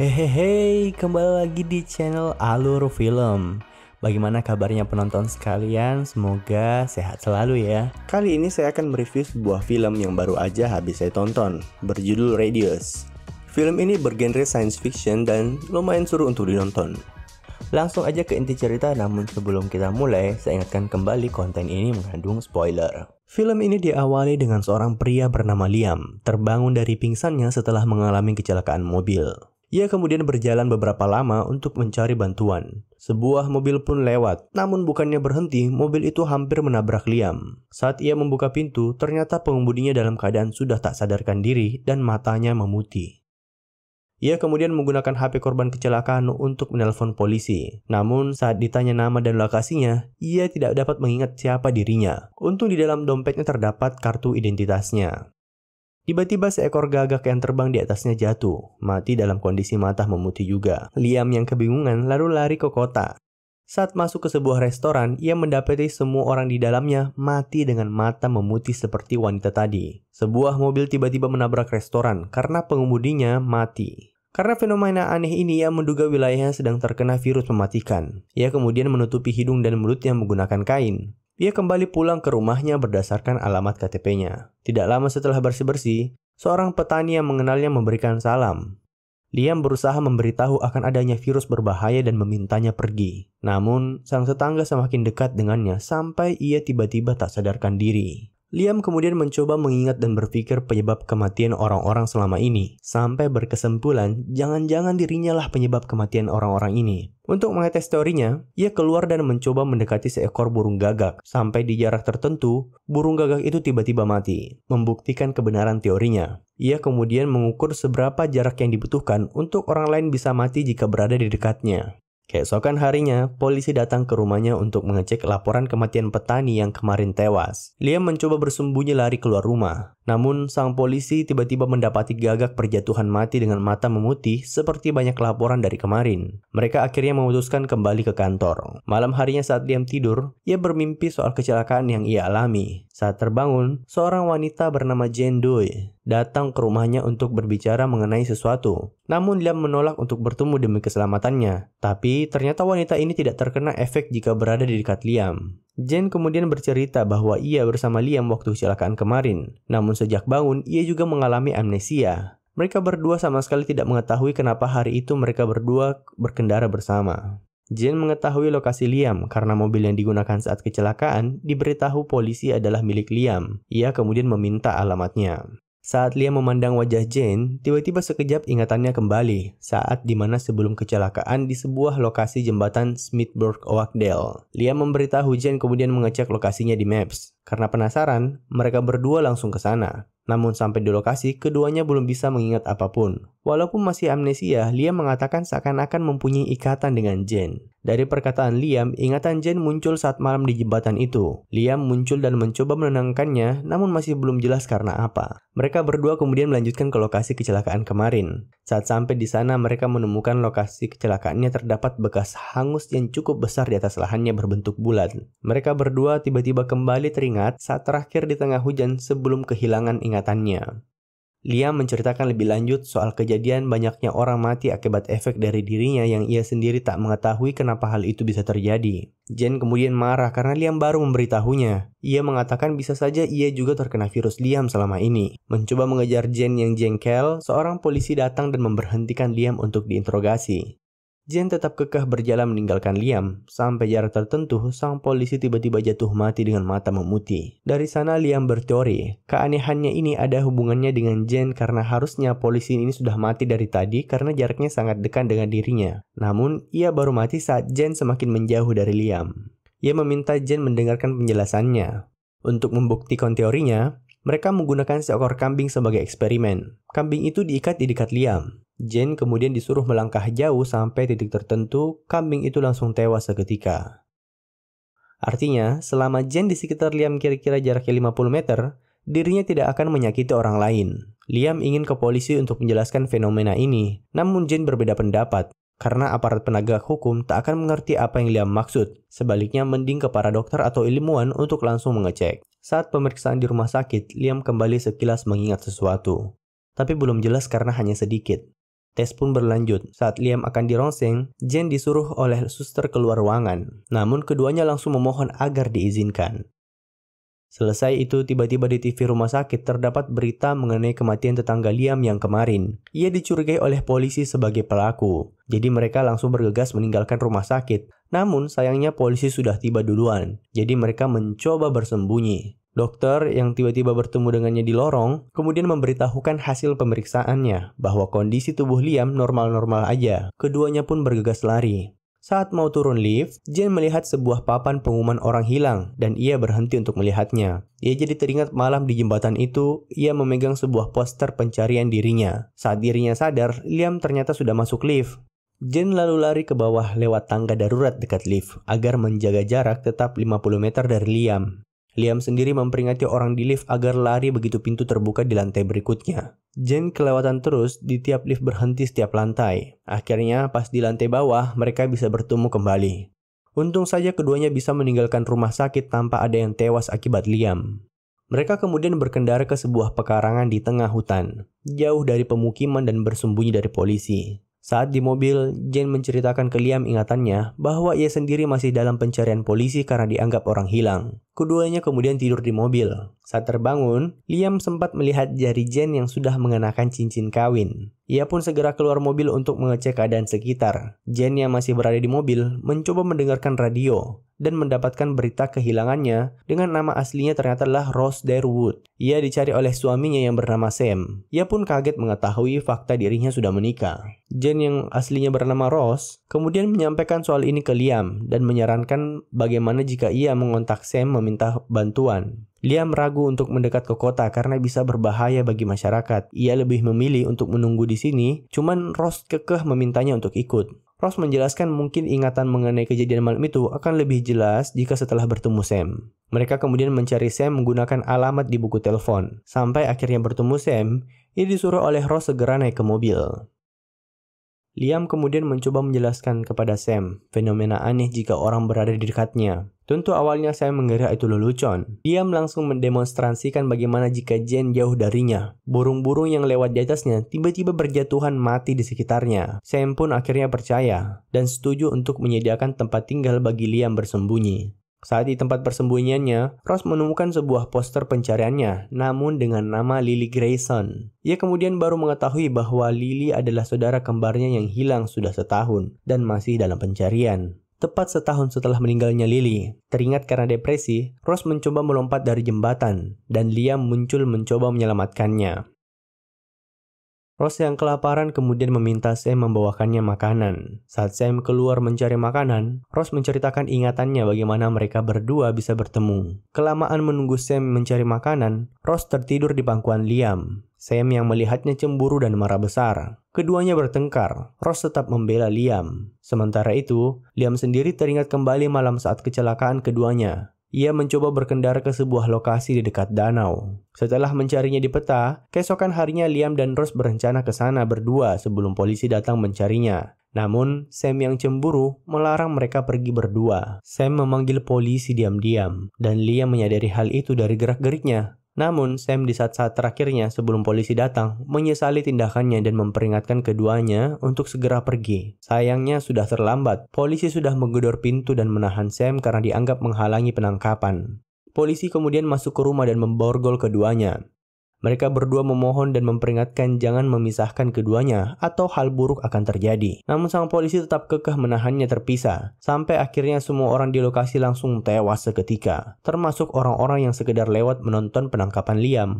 Hehehe, kembali lagi di channel Alur Film. Bagaimana kabarnya penonton sekalian? Semoga sehat selalu ya. Kali ini saya akan mereview sebuah film yang baru aja habis saya tonton, berjudul Radius. Film ini bergenre science fiction dan lumayan seru untuk ditonton. Langsung aja ke inti cerita, namun sebelum kita mulai, saya ingatkan kembali konten ini mengandung spoiler. Film ini diawali dengan seorang pria bernama Liam, terbangun dari pingsannya setelah mengalami kecelakaan mobil. Ia kemudian berjalan beberapa lama untuk mencari bantuan. Sebuah mobil pun lewat, namun bukannya berhenti, mobil itu hampir menabrak Liam. Saat ia membuka pintu, ternyata pengemudinya dalam keadaan sudah tak sadarkan diri dan matanya memutih. Ia kemudian menggunakan HP korban kecelakaan untuk menelpon polisi. Namun saat ditanya nama dan lokasinya, ia tidak dapat mengingat siapa dirinya. Untung di dalam dompetnya terdapat kartu identitasnya. Tiba-tiba seekor gagak yang terbang di atasnya jatuh, mati dalam kondisi mata memutih juga. Liam yang kebingungan lalu lari ke kota. Saat masuk ke sebuah restoran, ia mendapati semua orang di dalamnya mati dengan mata memutih seperti wanita tadi. Sebuah mobil tiba-tiba menabrak restoran karena pengemudinya mati. Karena fenomena aneh ini, ia menduga wilayahnya sedang terkena virus mematikan. Ia kemudian menutupi hidung dan mulutnya menggunakan kain. Ia kembali pulang ke rumahnya berdasarkan alamat KTP-nya. Tidak lama setelah bersih-bersih, seorang petani yang mengenalnya memberikan salam. Liam berusaha memberitahu akan adanya virus berbahaya dan memintanya pergi. Namun, sang tetangga semakin dekat dengannya sampai ia tiba-tiba tak sadarkan diri. Liam kemudian mencoba mengingat dan berpikir penyebab kematian orang-orang selama ini, sampai berkesimpulan jangan-jangan dirinya lah penyebab kematian orang-orang ini. Untuk mengetes teorinya, ia keluar dan mencoba mendekati seekor burung gagak. Sampai di jarak tertentu, burung gagak itu tiba-tiba mati, membuktikan kebenaran teorinya. Ia kemudian mengukur seberapa jarak yang dibutuhkan untuk orang lain bisa mati jika berada di dekatnya. Keesokan harinya, polisi datang ke rumahnya untuk mengecek laporan kematian petani yang kemarin tewas. Liam mencoba bersembunyi lari keluar rumah. Namun, sang polisi tiba-tiba mendapati gagak berjatuhan mati dengan mata memutih seperti banyak laporan dari kemarin. Mereka akhirnya memutuskan kembali ke kantor. Malam harinya saat Liam tidur, ia bermimpi soal kecelakaan yang ia alami. Saat terbangun, seorang wanita bernama Jane Doe datang ke rumahnya untuk berbicara mengenai sesuatu. Namun Liam menolak untuk bertemu demi keselamatannya. Tapi ternyata wanita ini tidak terkena efek jika berada di dekat Liam. Jane kemudian bercerita bahwa ia bersama Liam waktu kecelakaan kemarin. Namun sejak bangun, ia juga mengalami amnesia. Mereka berdua sama sekali tidak mengetahui kenapa hari itu mereka berdua berkendara bersama. Jane mengetahui lokasi Liam karena mobil yang digunakan saat kecelakaan diberitahu polisi adalah milik Liam. Ia kemudian meminta alamatnya. Saat Liam memandang wajah Jane, tiba-tiba sekejap ingatannya kembali saat dimana sebelum kecelakaan di sebuah lokasi jembatan Smithburg Oakdale. Liam memberitahu Jane kemudian mengecek lokasinya di Maps. Karena penasaran, mereka berdua langsung ke sana. Namun sampai di lokasi, keduanya belum bisa mengingat apapun. Walaupun masih amnesia, Liam mengatakan seakan-akan mempunyai ikatan dengan Jane. Dari perkataan Liam, ingatan Jane muncul saat malam di jembatan itu. Liam muncul dan mencoba menenangkannya, namun masih belum jelas karena apa. Mereka berdua kemudian melanjutkan ke lokasi kecelakaan kemarin. Saat sampai di sana, mereka menemukan lokasi kecelakaannya terdapat bekas hangus yang cukup besar di atas lahannya berbentuk bulat. Mereka berdua tiba-tiba kembali teringat saat terakhir di tengah hujan sebelum kehilangan ingatannya. Liam menceritakan lebih lanjut soal kejadian banyaknya orang mati akibat efek dari dirinya yang ia sendiri tak mengetahui kenapa hal itu bisa terjadi. Jane kemudian marah karena Liam baru memberitahunya. Ia mengatakan bisa saja ia juga terkena virus Liam selama ini. Mencoba mengejar Jane yang jengkel, seorang polisi datang dan memberhentikan Liam untuk diinterogasi. Jane tetap kekeh berjalan meninggalkan Liam. Sampai jarak tertentu, sang polisi tiba-tiba jatuh mati dengan mata memutih. Dari sana Liam berteori, keanehannya ini ada hubungannya dengan Jane karena harusnya polisi ini sudah mati dari tadi karena jaraknya sangat dekat dengan dirinya. Namun, ia baru mati saat Jane semakin menjauh dari Liam. Ia meminta Jane mendengarkan penjelasannya. Untuk membuktikan teorinya, mereka menggunakan seekor kambing sebagai eksperimen. Kambing itu diikat di dekat Liam. Jane kemudian disuruh melangkah jauh sampai titik tertentu, kambing itu langsung tewas seketika. Artinya, selama Jane di sekitar Liam kira-kira jaraknya 50 meter, dirinya tidak akan menyakiti orang lain. Liam ingin ke polisi untuk menjelaskan fenomena ini, namun Jane berbeda pendapat. Karena aparat penegak hukum tak akan mengerti apa yang Liam maksud. Sebaliknya mending ke para dokter atau ilmuwan untuk langsung mengecek. Saat pemeriksaan di rumah sakit, Liam kembali sekilas mengingat sesuatu. Tapi belum jelas karena hanya sedikit. Tes pun berlanjut. Saat Liam akan dirongseng, Jane disuruh oleh suster keluar ruangan. Namun keduanya langsung memohon agar diizinkan. Selesai itu, tiba-tiba di TV rumah sakit terdapat berita mengenai kematian tetangga Liam yang kemarin. Ia dicurigai oleh polisi sebagai pelaku. Jadi mereka langsung bergegas meninggalkan rumah sakit. Namun sayangnya polisi sudah tiba duluan. Jadi mereka mencoba bersembunyi. Dokter yang tiba-tiba bertemu dengannya di lorong, kemudian memberitahukan hasil pemeriksaannya bahwa kondisi tubuh Liam normal-normal aja. Keduanya pun bergegas lari. Saat mau turun lift, Jane melihat sebuah papan pengumuman orang hilang dan ia berhenti untuk melihatnya. Ia jadi teringat malam di jembatan itu, ia memegang sebuah poster pencarian dirinya. Saat dirinya sadar, Liam ternyata sudah masuk lift. Jane lalu lari ke bawah lewat tangga darurat dekat lift agar menjaga jarak tetap 50 meter dari Liam. Liam sendiri memperingati orang di lift agar lari begitu pintu terbuka di lantai berikutnya. Jane kelewatan terus di tiap lift berhenti setiap lantai. Akhirnya pas di lantai bawah mereka bisa bertemu kembali. Untung saja keduanya bisa meninggalkan rumah sakit tanpa ada yang tewas akibat Liam. Mereka kemudian berkendara ke sebuah pekarangan di tengah hutan, jauh dari pemukiman dan bersembunyi dari polisi. Saat di mobil, Jane menceritakan ke Liam ingatannya bahwa ia sendiri masih dalam pencarian polisi karena dianggap orang hilang. Keduanya kemudian tidur di mobil. Saat terbangun, Liam sempat melihat jari Jane yang sudah mengenakan cincin kawin. Ia pun segera keluar mobil untuk mengecek keadaan sekitar. Jane yang masih berada di mobil mencoba mendengarkan radio dan mendapatkan berita kehilangannya dengan nama aslinya ternyata adalah Rose Darwood. Ia dicari oleh suaminya yang bernama Sam. Ia pun kaget mengetahui fakta dirinya sudah menikah. Jane yang aslinya bernama Rose kemudian menyampaikan soal ini ke Liam dan menyarankan bagaimana jika ia mengontak Sam meminta bantuan. Liam ragu untuk mendekat ke kota karena bisa berbahaya bagi masyarakat. Ia lebih memilih untuk menunggu di sini, cuman Rose kekeh memintanya untuk ikut. Rose menjelaskan mungkin ingatan mengenai kejadian malam itu akan lebih jelas jika setelah bertemu Sam. Mereka kemudian mencari Sam menggunakan alamat di buku telepon. Sampai akhirnya bertemu Sam, ia disuruh oleh Rose segera naik ke mobil. Liam kemudian mencoba menjelaskan kepada Sam fenomena aneh jika orang berada di dekatnya. Tentu awalnya Sam mengira itu lelucon. Liam langsung mendemonstrasikan bagaimana jika Jane jauh darinya. Burung-burung yang lewat di atasnya tiba-tiba berjatuhan mati di sekitarnya. Sam pun akhirnya percaya dan setuju untuk menyediakan tempat tinggal bagi Liam bersembunyi. Saat di tempat persembunyiannya, Rose menemukan sebuah poster pencariannya, namun dengan nama Lily Grayson. Ia kemudian baru mengetahui bahwa Lily adalah saudara kembarnya yang hilang sudah setahun dan masih dalam pencarian. Tepat setahun setelah meninggalnya Lily, teringat karena depresi, Rose mencoba melompat dari jembatan, dan Liam muncul mencoba menyelamatkannya. Rose yang kelaparan kemudian meminta Sam membawakannya makanan. Saat Sam keluar mencari makanan, Rose menceritakan ingatannya bagaimana mereka berdua bisa bertemu. Kelamaan menunggu Sam mencari makanan, Rose tertidur di pangkuan Liam. Sam yang melihatnya cemburu dan marah besar. Keduanya bertengkar. Rose tetap membela Liam. Sementara itu, Liam sendiri teringat kembali malam saat kecelakaan keduanya. Ia mencoba berkendara ke sebuah lokasi di dekat danau. Setelah mencarinya di peta, keesokan harinya Liam dan Rose berencana ke sana berdua sebelum polisi datang mencarinya. Namun, Sam yang cemburu melarang mereka pergi berdua. Sam memanggil polisi diam-diam, dan Liam menyadari hal itu dari gerak-geriknya. Namun, Sam di saat-saat terakhirnya sebelum polisi datang, menyesali tindakannya dan memperingatkan keduanya untuk segera pergi. Sayangnya sudah terlambat. Polisi sudah menggedor pintu dan menahan Sam karena dianggap menghalangi penangkapan. Polisi kemudian masuk ke rumah dan memborgol keduanya. Mereka berdua memohon dan memperingatkan jangan memisahkan keduanya atau hal buruk akan terjadi. Namun sang polisi tetap kekeh menahannya terpisah. Sampai akhirnya semua orang di lokasi langsung tewas seketika. Termasuk orang-orang yang sekedar lewat menonton penangkapan Liam.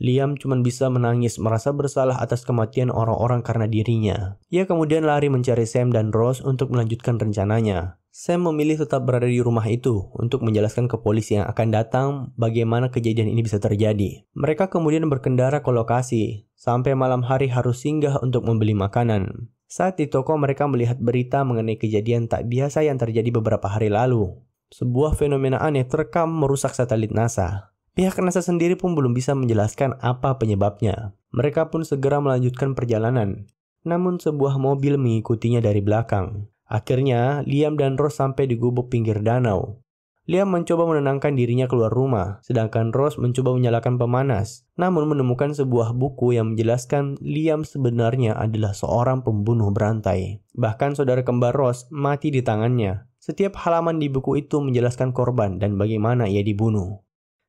Liam cuma bisa menangis merasa bersalah atas kematian orang-orang karena dirinya. Ia kemudian lari mencari Sam dan Rose untuk melanjutkan rencananya. Sam memilih tetap berada di rumah itu untuk menjelaskan ke polisi yang akan datang bagaimana kejadian ini bisa terjadi. Mereka kemudian berkendara ke lokasi. Sampai malam hari harus singgah untuk membeli makanan. Saat di toko mereka melihat berita mengenai kejadian tak biasa yang terjadi beberapa hari lalu. Sebuah fenomena aneh terekam merusak satelit NASA. Pihak NASA sendiri pun belum bisa menjelaskan apa penyebabnya. Mereka pun segera melanjutkan perjalanan. Namun sebuah mobil mengikutinya dari belakang. Akhirnya, Liam dan Rose sampai di gubuk pinggir danau. Liam mencoba menenangkan dirinya keluar rumah, sedangkan Rose mencoba menyalakan pemanas. Namun menemukan sebuah buku yang menjelaskan Liam sebenarnya adalah seorang pembunuh berantai. Bahkan saudara kembar Rose mati di tangannya. Setiap halaman di buku itu menjelaskan korban dan bagaimana ia dibunuh.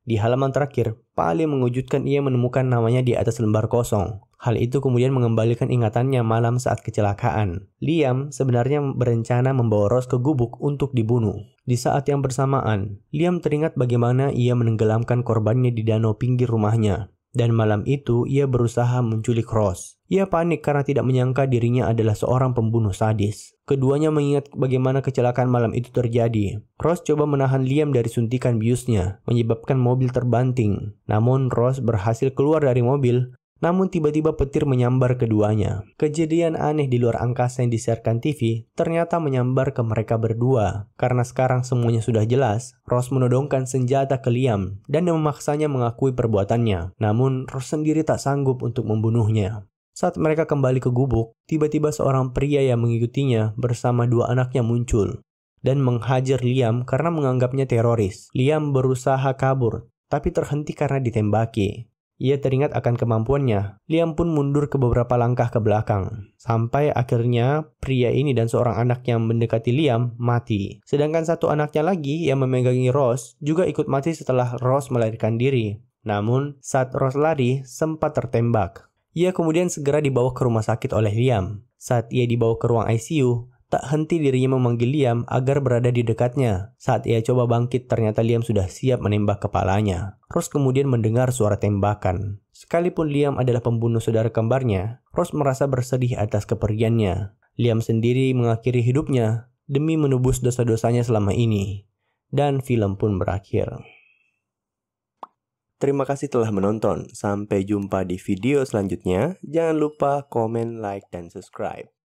Di halaman terakhir, paling mengejutkan ia menemukan namanya di atas lembar kosong. Hal itu kemudian mengembalikan ingatannya malam saat kecelakaan. Liam sebenarnya berencana membawa Rose ke gubuk untuk dibunuh. Di saat yang bersamaan, Liam teringat bagaimana ia menenggelamkan korbannya di danau pinggir rumahnya. Dan malam itu ia berusaha menculik Rose. Ia panik karena tidak menyangka dirinya adalah seorang pembunuh sadis. Keduanya mengingat bagaimana kecelakaan malam itu terjadi. Rose coba menahan Liam dari suntikan biusnya, menyebabkan mobil terbanting. Namun Rose berhasil keluar dari mobil. Namun tiba-tiba petir menyambar keduanya. Kejadian aneh di luar angkasa yang disiarkan TV ternyata menyambar ke mereka berdua. Karena sekarang semuanya sudah jelas, Rose menodongkan senjata ke Liam dan memaksanya mengakui perbuatannya. Namun Rose sendiri tak sanggup untuk membunuhnya. Saat mereka kembali ke gubuk, tiba-tiba seorang pria yang mengikutinya bersama dua anaknya muncul dan menghajar Liam karena menganggapnya teroris. Liam berusaha kabur, tapi terhenti karena ditembaki. Ia teringat akan kemampuannya. Liam pun mundur ke beberapa langkah ke belakang. Sampai akhirnya pria ini dan seorang anak yang mendekati Liam mati. Sedangkan satu anaknya lagi yang memegangi Rose juga ikut mati setelah Rose melarikan diri. Namun saat Rose lari sempat tertembak. Ia kemudian segera dibawa ke rumah sakit oleh Liam. Saat ia dibawa ke ruang ICU, tak henti dirinya memanggil Liam agar berada di dekatnya. Saat ia coba bangkit, ternyata Liam sudah siap menembak kepalanya. Rose kemudian mendengar suara tembakan. Sekalipun Liam adalah pembunuh saudara kembarnya, Rose merasa bersedih atas kepergiannya. Liam sendiri mengakhiri hidupnya demi menebus dosa-dosanya selama ini. Dan film pun berakhir. Terima kasih telah menonton. Sampai jumpa di video selanjutnya. Jangan lupa komen, like, dan subscribe.